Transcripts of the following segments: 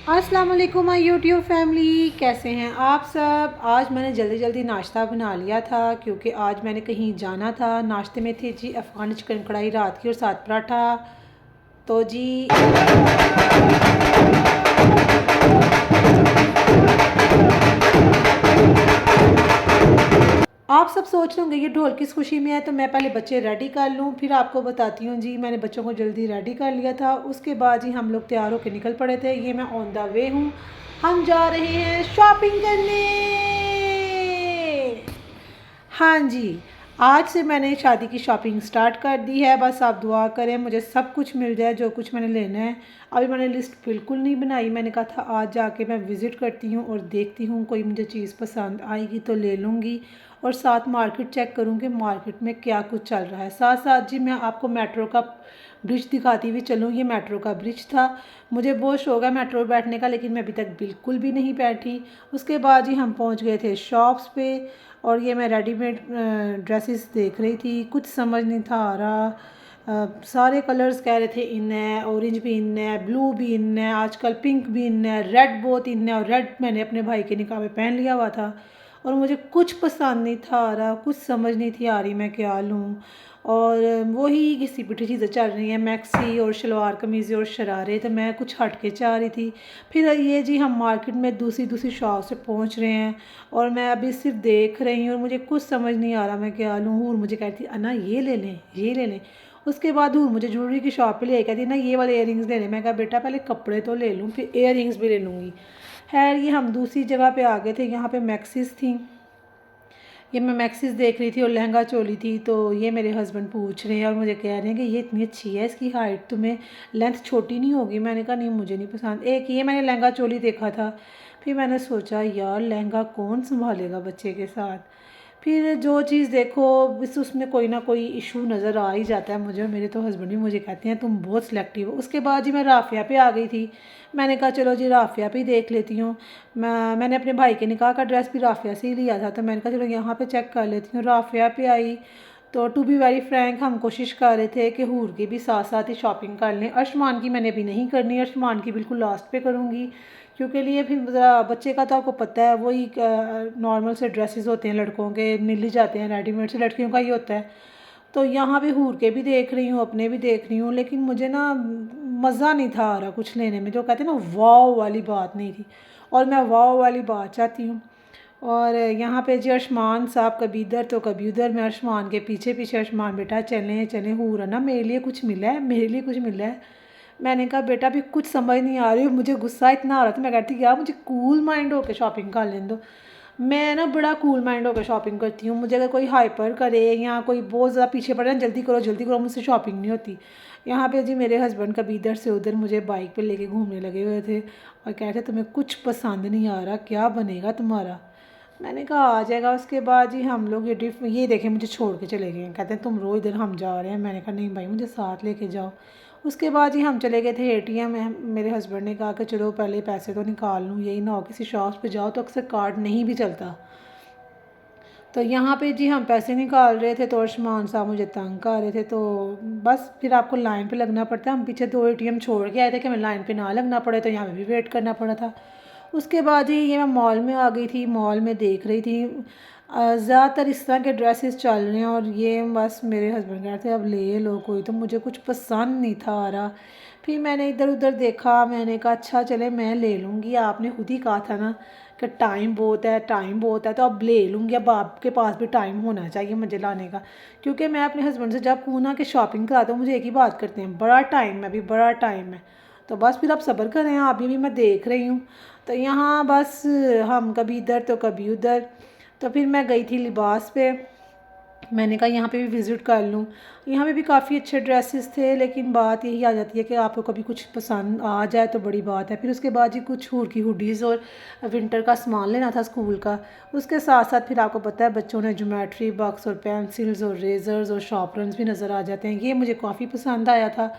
अस्सलाम वालेकुम my YouTube family, कैसे हैं आप सब। आज मैंने जल्दी जल्दी नाश्ता बना लिया था क्योंकि आज मैंने कहीं जाना था। नाश्ते में थी जी अफ़गानी चिकन कढ़ाई रात की और साथ पराठा। तो जी आप सब सोच रहे होंगे ये ढोल किस खुशी में है, तो मैं पहले बच्चे रेडी कर लूँ फिर आपको बताती हूँ। जी मैंने बच्चों को जल्दी रेडी कर लिया था, उसके बाद जी हम लोग तैयार होकर निकल पड़े थे। ये मैं ऑन द वे हूँ, हम जा रहे हैं शॉपिंग करने। हाँ जी, आज से मैंने शादी की शॉपिंग स्टार्ट कर दी है। बस आप दुआ करें मुझे सब कुछ मिल जाए जो कुछ मैंने लेना है। अभी मैंने लिस्ट बिल्कुल नहीं बनाई, मैंने कहा था आज जाके मैं विज़िट करती हूँ और देखती हूँ कोई मुझे चीज़ पसंद आएगी तो ले लूँगी, और साथ मार्केट चेक करूँगी मार्केट में क्या कुछ चल रहा है। साथ साथ जी मैं आपको मेट्रो का ब्रिज दिखाती हुई चलूँ। ये मेट्रो का ब्रिज था, मुझे बहुत शौक है मेट्रो बैठने का, लेकिन मैं अभी तक बिल्कुल भी नहीं बैठी। उसके बाद जी हम पहुँच गए थे शॉप्स पे, और ये मैं रेडीमेड ड्रेसेस देख रही थी। कुछ समझ नहीं था आ रहा। सारे कलर्स कह रहे थे इन है, ऑरेंज भी इन है, ब्लू भी इन है, आजकल पिंक भी इन है, रेड बहुत इन है। और रेड मैंने अपने भाई के निकाह में पहन लिया हुआ था, और मुझे कुछ पसंद नहीं था आ रहा, कुछ समझ नहीं थी आ रही मैं क्या लूँ। और वही घिसी पिटी चीज़ें चल रही हैं, मैक्सी और शलवार कमीज़ें और शरारे, तो मैं कुछ हट के चाह रही थी। फिर ये जी हम मार्केट में दूसरी दूसरी शॉप से पहुंच रहे हैं, और मैं अभी सिर्फ देख रही हूँ और मुझे कुछ समझ नहीं आ रहा मैं क्या लूँ। और मुझे कहती अन्ना ये ले लें ये ले लें। उसके बाद मुझे ज्वेलरी की शॉप पे ले कहती ना ये वाले इयररिंग्स ले लें। मैं कहा बेटा पहले कपड़े तो ले लूँ फिर इयररिंग्स भी ले लूँगी। खैर ये हम दूसरी जगह पे आ गए थे, यहाँ पे मैक्सिस थी। ये मैं मैक्सिस देख रही थी और लहंगा चोली थी। तो ये मेरे हस्बैंड पूछ रहे हैं और मुझे कह रहे हैं कि ये इतनी अच्छी है, इसकी हाइट तुम्हें लेंथ छोटी नहीं होगी। मैंने कहा नहीं मुझे नहीं पसंद। एक ये मैंने लहंगा चोली देखा था, फिर मैंने सोचा यार लहंगा कौन संभालेगा बच्चे के साथ। फिर जो चीज़ देखो बस उसमें कोई ना कोई इशू नज़र आ ही जाता है मुझे, और मेरे तो हस्बैंड भी मुझे कहते हैं तुम बहुत सिलेक्टिव हो। उसके बाद जी मैं राफ़िया पे आ गई थी। मैंने कहा चलो जी राफ़िया पे ही देख लेती हूँ। मैंने अपने भाई के निकाह का ड्रेस भी राफ़िया से ही लिया था, तो मैंने कहा चलो यहाँ पे चेक कर लेती हूँ। राफ़िया पे आई तो टू बी वेरी फ्रैंक हम कोशिश कर रहे थे कि हूर की भी साथ साथ ही शॉपिंग कर लें। अर्शमान की मैंने अभी नहीं करनी, अर्शमान की बिल्कुल लास्ट पे करूँगी, क्योंकि लिए फिर ज़रा बच्चे का तो आपको पता है वही नॉर्मल से ड्रेसेस होते हैं लड़कों के, मिल ही जाते हैं रेडीमेड से, लड़कियों का ही होता है। तो यहाँ पे हूर के भी देख रही हूँ अपने भी देख रही हूँ, लेकिन मुझे ना मज़ा नहीं था आ रहा कुछ लेने में। जो कहते हैं ना वाव वाली बात नहीं थी, और मैं वाव वाली बात चाहती हूँ। और यहाँ पे जी अर्शमान साहब कभी इधर तो कभी उधर, मैं अर्शमान के पीछे पीछे, अर्शमान बेटा चलें चलें हूर है ना मेरे लिए कुछ मिला है, मेरे लिए कुछ मिला है। मैंने कहा बेटा अभी कुछ समझ नहीं आ रही, मुझे गुस्सा इतना आ रहा था। मैं कहती यार मुझे कूल माइंड होकर शॉपिंग कर लेने दो। मैं ना बड़ा कूल माइंड होकर शॉपिंग करती हूँ। मुझे अगर कोई हाइपर करे या कोई बहुत ज़्यादा पीछे पड़े ना जल्दी करो मुझसे शॉपिंग नहीं होती। यहाँ पे जी मेरे हस्बैंड कभी इधर से उधर मुझे बाइक पे लेके घूमने लगे हुए थे और कह रहे तुम्हें कुछ पसंद नहीं आ रहा, क्या बनेगा तुम्हारा। मैंने कहा आ जाएगा। उसके बाद जी हम लोग ये देखें मुझे छोड़ के चले गए, कहते हैं तुम रो इधर हम जा रहे हैं। मैंने कहा नहीं भाई मुझे साथ लेके जाओ। उसके बाद जी हम चले गए थे एटीएम में। मेरे हस्बैंड ने कहा कि चलो पहले पैसे तो निकाल लूँ, यही ना हो किसी शॉप पे जाओ तो अक्सर कार्ड नहीं भी चलता। तो यहाँ पे जी हम पैसे निकाल रहे थे तो अर्शमान साहब मुझे तंग कर रहे थे, तो बस फिर आपको लाइन पे लगना पड़ता है। हम पीछे 2 एटीएम छोड़ के आए थे कि हमें लाइन पे ना लगना पड़े, तो यहाँ पे भी वेट करना पड़ा था। उसके बाद ही ये मैं मॉल में आ गई थी, मॉल में देख रही थी ज़्यादातर इस तरह के ड्रेसेस चल रहे हैं, और ये बस मेरे हस्बैंड कह रहे थे अब ले लो कोई, तो मुझे कुछ पसंद नहीं था आ रहा। फिर मैंने इधर उधर देखा, मैंने कहा अच्छा चले मैं ले लूँगी, आपने खुद ही कहा था ना कि टाइम बहुत है टाइम बहुत है, तो अब ले लूँगी। अब आपके पास भी टाइम होना चाहिए मुझे लाने का, क्योंकि मैं अपने हस्बैंड से जब कहूँ ना कि शॉपिंग कराते हो मुझे एक ही बात करते हैं बड़ा टाइम है, अभी बड़ा टाइम है। तो बस फिर आप सब्र करें, अभी भी मैं देख रही हूँ। तो यहाँ बस हम कभी इधर तो कभी उधर। तो फिर मैं गई थी लिबास पे, मैंने कहा यहाँ पे भी विज़िट कर लूँ। यहाँ पे भी काफ़ी अच्छे ड्रेसेस थे, लेकिन बात यही आ जाती है कि आपको कभी कुछ पसंद आ जाए तो बड़ी बात है। फिर उसके बाद जी कुछ हूर की हुडीज़ और विंटर का सामान लेना था स्कूल का। उसके साथ साथ फिर आपको पता है बच्चों ने ज्योमेट्री बॉक्स और पेंसिल्स और रेज़र्स और शार्पनर्स भी नज़र आ जाते हैं, ये मुझे काफ़ी पसंद आया था।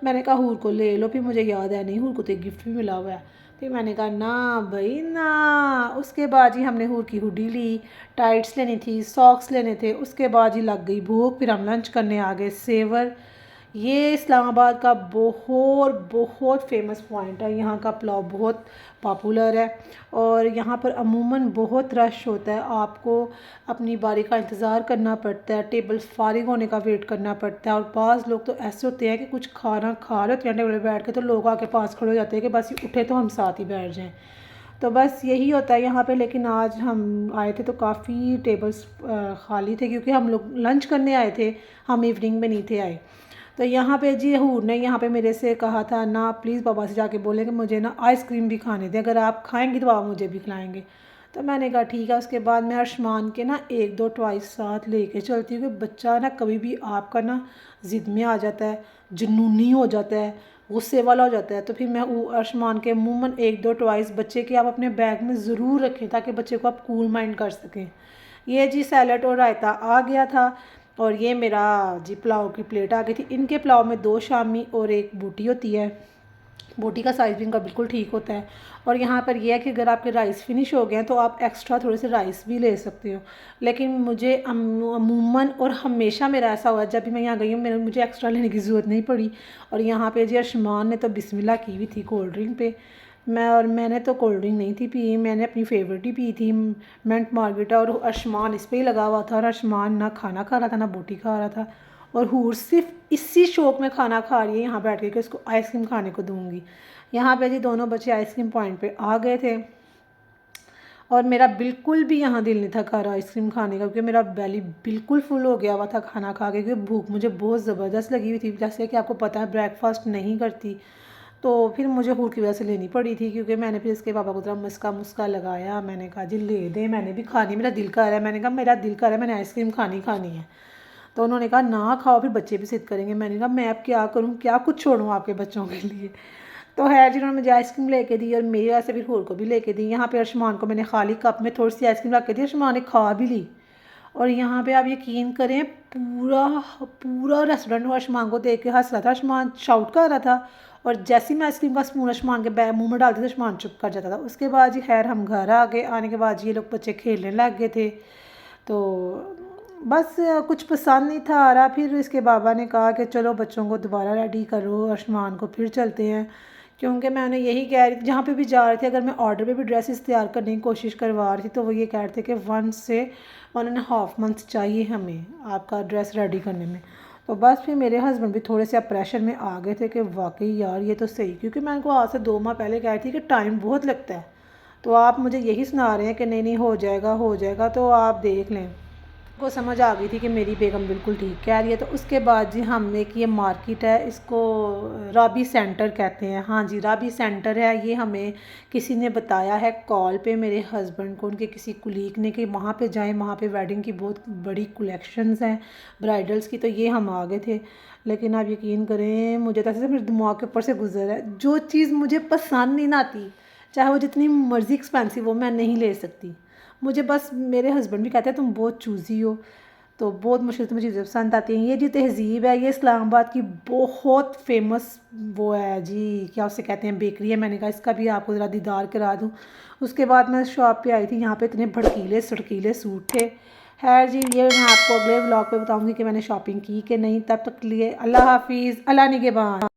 मैंने कहा हूर को ले लो, फिर मुझे याद है नहीं हूर को तो एक गिफ्ट भी मिला हुआ है। फिर मैंने कहा ना भाई ना। उसके बाद ही हमने हूर की हुडी ली, टाइट्स लेनी थी, सॉक्स लेने थे। उसके बाद ही लग गई भूख, फिर हम लंच करने आ गए सेवर। ये इस्लामाबाद का बहुत बहुत फेमस पॉइंट है। यहाँ का पुलाव बहुत पॉपुलर है और यहाँ पर अमूमन बहुत रश होता है। आपको अपनी बारी का इंतज़ार करना पड़ता है, टेबल फारिग होने का वेट करना पड़ता है। और पास लोग तो ऐसे होते हैं कि कुछ खाना खा रहे होते हैं टेबल पर बैठ के, तो लोग आके पास खड़े हो जाते हैं कि बस ये उठे तो हम साथ ही बैठ जाएँ। तो बस यही होता है यहाँ पे। लेकिन आज हम आए थे तो काफ़ी टेबल्स खाली थे, क्योंकि हम लोग लंच करने आए थे, हम इवनिंग में नहीं थे आए। तो यहाँ पे जी हूर ने यहाँ पे मेरे से कहा था ना प्लीज़ पापा से जाके बोले कि मुझे ना आइसक्रीम भी खाने दें, अगर आप खाएंगी तो आप मुझे भी खिलाएंगे। तो मैंने कहा ठीक है। उसके बाद मैं अर्शमान के ना एक दो टॉयस साथ लेके चलती हूँ कि बच्चा ना कभी भी आपका ना ज़िद में आ जाता है, जुनूनी हो जाता है, गुस्से वाला हो जाता है। तो फिर मैं अर्शमान के अमूमन एक दो टॉयस बच्चे के आप अपने बैग में ज़रूर रखें, ताकि बच्चे को आप कूल माइंड कर सकें। ये जी सैलड और रायता आ गया था और ये मेरा जी पुलाव की प्लेट आ गई थी। इनके पुलाव में 2 शामी और 1 बोटी होती है। बोटी का साइज़ भी इनका बिल्कुल ठीक होता है। और यहाँ पर यह है कि अगर आपके राइस फिनिश हो गए हैं तो आप एक्स्ट्रा थोड़े से राइस भी ले सकते हो। लेकिन मुझे अमूमन और हमेशा मेरा ऐसा हुआ, जब भी मैं यहाँ गई हूँ मुझे एक्स्ट्रा लेने की ज़रूरत नहीं पड़ी। और यहाँ पे जी अर्शमान ने तो बिस्मिल्लाह की हुई थी कोल्ड ड्रिंक पे। मैंने तो कोल्ड ड्रिंक नहीं थी पी, मैंने अपनी फेवरेट ही पी थी, मिंट मार्गरीटा। और अर्शमान इस पर ही लगा हुआ था और अर्शमान ना खाना खा रहा था ना बोटी खा रहा था। और हूर सिर्फ इसी शौक़ में खाना खा रही है यहाँ बैठ के कि उसको आइसक्रीम खाने को दूँगी। यहाँ पे जी दोनों बच्चे आइसक्रीम पॉइंट पे आ गए थे और मेरा बिल्कुल भी यहाँ दिल नहीं था खा रहा आइसक्रीम खाने का, क्योंकि मेरा बेली बिल्कुल फुल हो गया हुआ था खाना खा के, क्योंकि भूख मुझे बहुत ज़बरदस्त लगी हुई थी। जैसे कि आपको पता है ब्रेकफास्ट नहीं करती, तो फिर मुझे हूर की वजह से लेनी पड़ी थी। क्योंकि मैंने फिर इसके पापा को थोड़ा मुस्का लगाया, मैंने कहा जी ले दे, मैंने भी खानी, मेरा दिल कर रहा है। मैंने कहा मेरा दिल कर रहा है, मैंने आइसक्रीम खानी है। तो उन्होंने कहा ना खाओ, फिर बच्चे भी ज़िद करेंगे। मैंने कहा मैं अब क्या करूँ, क्या कुछ छोड़ूँ आपके बच्चों के लिए। तो है जिन्होंने मुझे आइसक्रीम लेके दी और मेरी वजह से फिर हूर को भी लेके दी। यहाँ पे अर्शमान को मैंने खाली कप में थोड़ी सी आइसक्रीम रख के दी, अर्शमान ने खा भी ली। और यहाँ पे आप यकीन करें पूरा पूरा रेस्टोरेंट अर्शमान को देख के हंस रहा था, अर्शमान शाउट कर रहा था। और जैसे ही मैं आइसक्रीम का स्पून अर्शमान के मुँह में डालती थी अर्शमान चुप कर जाता था। उसके बाद जी खैर हम घर आ गए। आने के बाद ये लोग बच्चे खेलने लग गए थे। तो बस कुछ पसंद नहीं था आ रहा। फिर इसके बाबा ने कहा कि चलो बच्चों को दोबारा रेडी करो, अर्शमान को फिर चलते हैं। क्योंकि मैं उन्हें यही कह रही थी, जहाँ पे भी जा रहे थे अगर मैं ऑर्डर पे भी ड्रेसेस तैयार करने की कोशिश करवा रही थी तो वो ये कह रहे थे कि 1 से 1.5 मंथ चाहिए हमें आपका ड्रेस रेडी करने में। तो बस फिर मेरे हस्बैंड भी थोड़े से प्रेशर में आ गए थे कि वाकई यार ये तो सही, क्योंकि मैं उनको आज से 2 माह पहले कह रही थी कि टाइम बहुत लगता है। तो आप मुझे यही सुना रहे हैं कि नहीं नहीं हो जाएगा, तो आप देख लें। को समझ आ गई थी कि मेरी बेगम बिल्कुल ठीक कह रही है। तो उसके बाद जी हमने कि ये मार्केट है, इसको राबी सेंटर कहते हैं। हाँ जी राबी सेंटर है। ये हमें किसी ने बताया है कॉल पे, मेरे हस्बैंड को उनके किसी कुलीग ने, कि वहाँ पे जाएं, वहाँ पे वेडिंग की बहुत बड़ी कलेक्शंस हैं ब्राइडल्स की। तो ये हम आ गए थे। लेकिन आप यकीन करें मुझे तो ऐसे मेरे दिमाग के ऊपर से गुजर है, जो चीज़ मुझे पसंद नहीं ना आती, चाहे वो जितनी मर्ज़ी एक्सपेंसिव हो, मैं नहीं ले सकती। मुझे बस मेरे हस्बैंड भी कहते हैं तुम बहुत चूज़ी हो, तो बहुत मुश्किल से मुझे चीज़ें पसंद आती हैं। ये जी तहज़ीब है, ये इस्लामाबाद की बहुत फेमस वो है जी, क्या उसे कहते हैं, बेकरी है। मैंने कहा इसका भी आपको ज़रा दीदार करा दूँ। उसके बाद मैं शॉप पे आई थी, यहाँ पे इतने भड़कीले सड़कीले सूट थे। खैर जी ये मैं आपको अगले व्लॉग पे बताऊँगी कि मैंने शॉपिंग की कि नहीं। तब तक के लिए अल्लाह हाफिज़, अल्लाह निगहबान।